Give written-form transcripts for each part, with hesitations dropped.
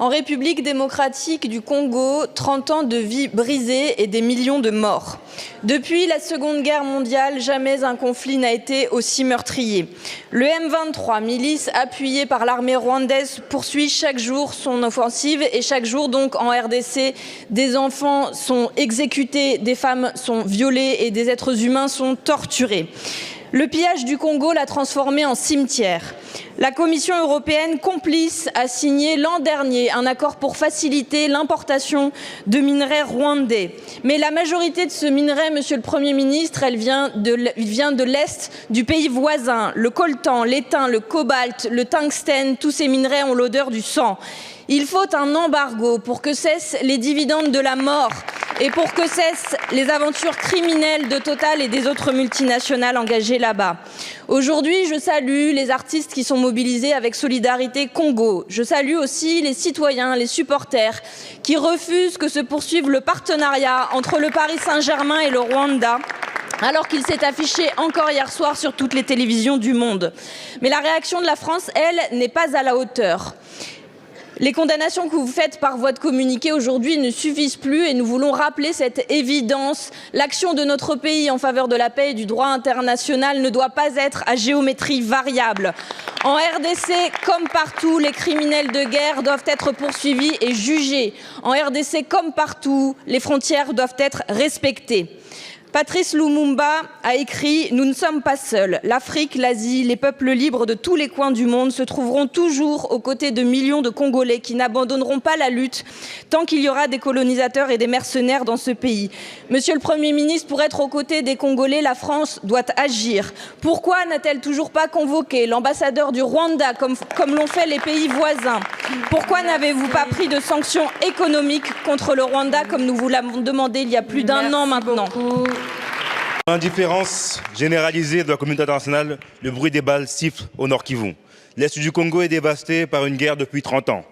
En République démocratique du Congo, 30 ans de vie brisée et des millions de morts. Depuis la Seconde Guerre mondiale, jamais un conflit n'a été aussi meurtrier. Le M23, milice appuyée par l'armée rwandaise, poursuit chaque jour son offensive et chaque jour donc en RDC, des enfants sont exécutés, des femmes sont violées et des êtres humains sont torturés. Le pillage du Congo l'a transformé en cimetière. La Commission européenne, complice, a signé l'an dernier un accord pour faciliter l'importation de minerais rwandais. Mais la majorité de ce minerai, Monsieur le Premier ministre, il vient de l'Est du pays voisin. Le coltan, l'étain, le cobalt, le tungstène, tous ces minerais ont l'odeur du sang. Il faut un embargo pour que cessent les dividendes de la mort et pour que cessent les aventures criminelles de Total et des autres multinationales engagées là-bas. Aujourd'hui, je salue les artistes qui sont mobilisés avec Solidarité Congo. Je salue aussi les citoyens, les supporters qui refusent que se poursuive le partenariat entre le Paris Saint-Germain et le Rwanda, alors qu'il s'est affiché encore hier soir sur toutes les télévisions du monde. Mais la réaction de la France, elle, n'est pas à la hauteur. Les condamnations que vous faites par voie de communiqué aujourd'hui ne suffisent plus et nous voulons rappeler cette évidence. L'action de notre pays en faveur de la paix et du droit international ne doit pas être à géométrie variable. En RDC, comme partout, les criminels de guerre doivent être poursuivis et jugés. En RDC, comme partout, les frontières doivent être respectées. Patrice Lumumba a écrit « Nous ne sommes pas seuls. L'Afrique, l'Asie, les peuples libres de tous les coins du monde se trouveront toujours aux côtés de millions de Congolais qui n'abandonneront pas la lutte tant qu'il y aura des colonisateurs et des mercenaires dans ce pays. » Monsieur le Premier ministre, pour être aux côtés des Congolais, la France doit agir. Pourquoi n'a-t-elle toujours pas convoqué l'ambassadeur du Rwanda comme l'ont fait les pays voisins? Pourquoi n'avez-vous pas pris de sanctions économiques contre le Rwanda comme nous vous l'avons demandé il y a plus d'un an maintenant? Indifférence généralisée de la communauté internationale, le bruit des balles siffle au Nord Kivu. L'Est du Congo est dévasté par une guerre depuis 30 ans.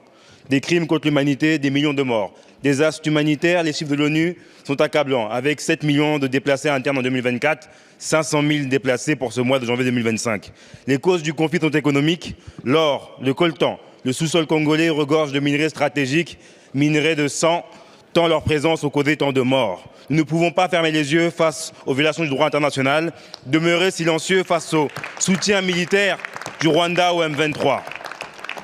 Des crimes contre l'humanité, des millions de morts. Des astres humanitaires, les chiffres de l'ONU sont accablants. Avec 7 millions de déplacés internes en 2024, 500 000 déplacés pour ce mois de janvier 2025. Les causes du conflit sont économiques. L'or, le coltan, le sous-sol congolais regorge de minerais stratégiques, minerais de sang, tant leur présence ont causé tant de morts. Nous ne pouvons pas fermer les yeux face aux violations du droit international, demeurer silencieux face au soutien militaire du Rwanda au M23.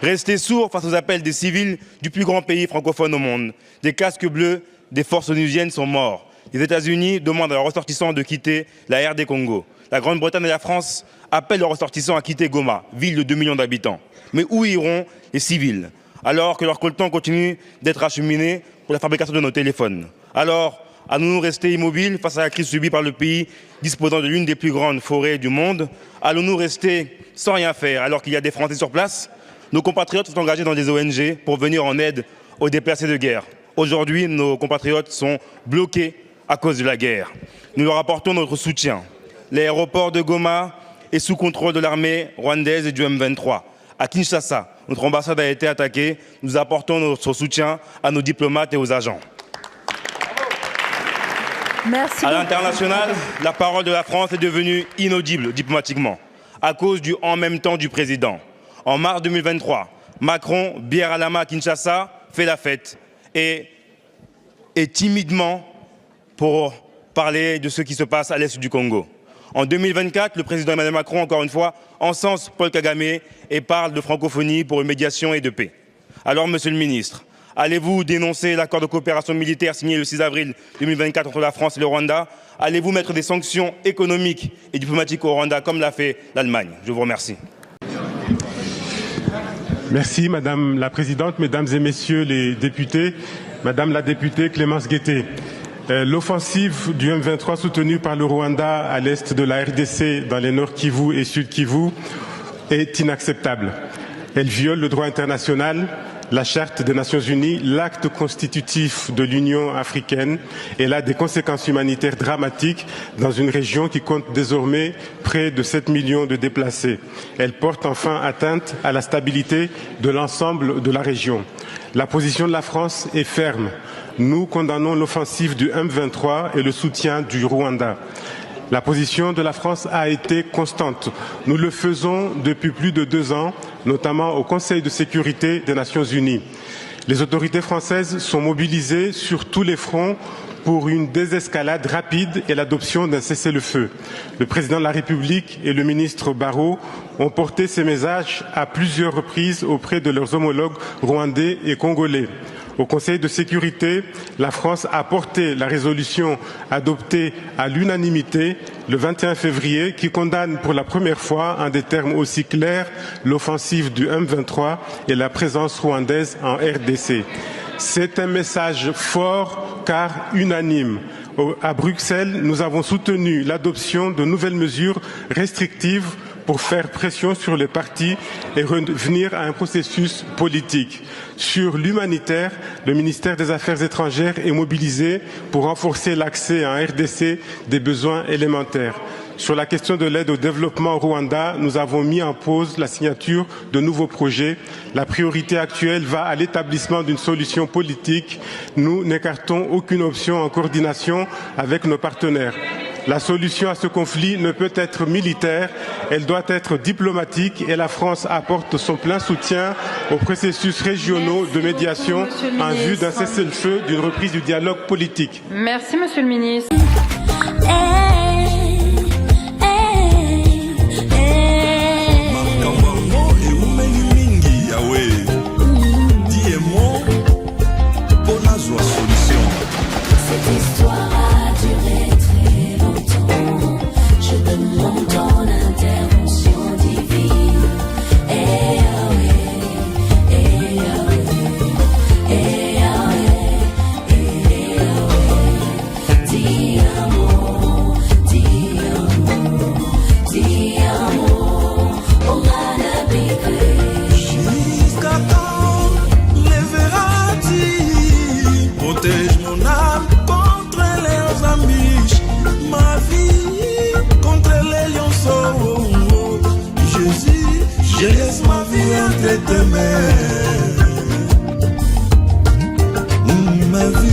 Rester sourds face aux appels des civils du plus grand pays francophone au monde. Des casques bleus des forces onusiennes sont morts. Les États-Unis demandent à leurs ressortissants de quitter la RD Congo. La Grande-Bretagne et la France appellent leurs ressortissants à quitter Goma, ville de 2 millions d'habitants. Mais où iront les civils, alors que leur coltan continue d'être acheminé pour la fabrication de nos téléphones? Alors, allons-nous rester immobiles face à la crise subie par le pays disposant de l'une des plus grandes forêts du monde? Allons-nous rester sans rien faire alors qu'il y a des Français sur place? Nos compatriotes sont engagés dans des ONG pour venir en aide aux déplacés de guerre. Aujourd'hui, nos compatriotes sont bloqués à cause de la guerre. Nous leur apportons notre soutien. L'aéroport de Goma est sous contrôle de l'armée rwandaise et du M23. À Kinshasa, notre ambassade a été attaquée. Nous apportons notre soutien à nos diplomates et aux agents. Merci. À l'international, la parole de la France est devenue inaudible diplomatiquement à cause du « en même temps » du président. En mars 2023, Macron, bière à la main à Kinshasa, fait la fête et timidement pour parler de ce qui se passe à l'est du Congo. En 2024, le président Emmanuel Macron, encore une fois, encense Paul Kagame et parle de francophonie pour une médiation et de paix. Alors, Monsieur le ministre, allez-vous dénoncer l'accord de coopération militaire signé le 6 avril 2024 entre la France et le Rwanda? Allez-vous mettre des sanctions économiques et diplomatiques au Rwanda comme l'a fait l'Allemagne? Je vous remercie. Merci Madame la Présidente, Mesdames et Messieurs les députés, Madame la députée Clémence Guettet. L'offensive du M23 soutenue par le Rwanda à l'est de la RDC dans les Nord Kivu et Sud Kivu est inacceptable. Elle viole le droit international, la Charte des Nations Unies, l'acte constitutif de l'Union africaine. Elle a des conséquences humanitaires dramatiques dans une région qui compte désormais près de 7 millions de déplacés. Elle porte enfin atteinte à la stabilité de l'ensemble de la région. La position de la France est ferme. Nous condamnons l'offensive du M23 et le soutien du Rwanda. La position de la France a été constante. Nous le faisons depuis plus de 2 ans, notamment au Conseil de sécurité des Nations Unies. Les autorités françaises sont mobilisées sur tous les fronts pour une désescalade rapide et l'adoption d'un cessez-le-feu. Le président de la République et le ministre Barrot ont porté ces messages à plusieurs reprises auprès de leurs homologues rwandais et congolais. Au Conseil de sécurité, la France a porté la résolution adoptée à l'unanimité le 21 février qui condamne pour la première fois en des termes aussi clairs l'offensive du M23 et la présence rwandaise en RDC. C'est un message fort car unanime. À Bruxelles, nous avons soutenu l'adoption de nouvelles mesures restrictives pour faire pression sur les partis et revenir à un processus politique. Sur l'humanitaire, le ministère des Affaires étrangères est mobilisé pour renforcer l'accès en RDC des besoins élémentaires. Sur la question de l'aide au développement au Rwanda, nous avons mis en pause la signature de nouveaux projets. La priorité actuelle va à l'établissement d'une solution politique. Nous n'écartons aucune option en coordination avec nos partenaires. La solution à ce conflit ne peut être militaire, elle doit être diplomatique et la France apporte son plein soutien aux processus régionaux de médiation en vue d'un cessez-le-feu, d'une reprise du dialogue politique. Merci, Monsieur le ministre. Cette histoire a duré très longtemps. Je demande ton intervention divine. Eh Yahweh, eh Yahweh, eh Yahweh, eh Yahweh. Dis un mot, dis un mot, dis un mot. On m'a navigué. Jusqu'à quand leveras-tu? Protège mon âme contre les amiches, ma vie contre les lionceaux. Jésus, je laisse ma vie entre tes mains. Ma vie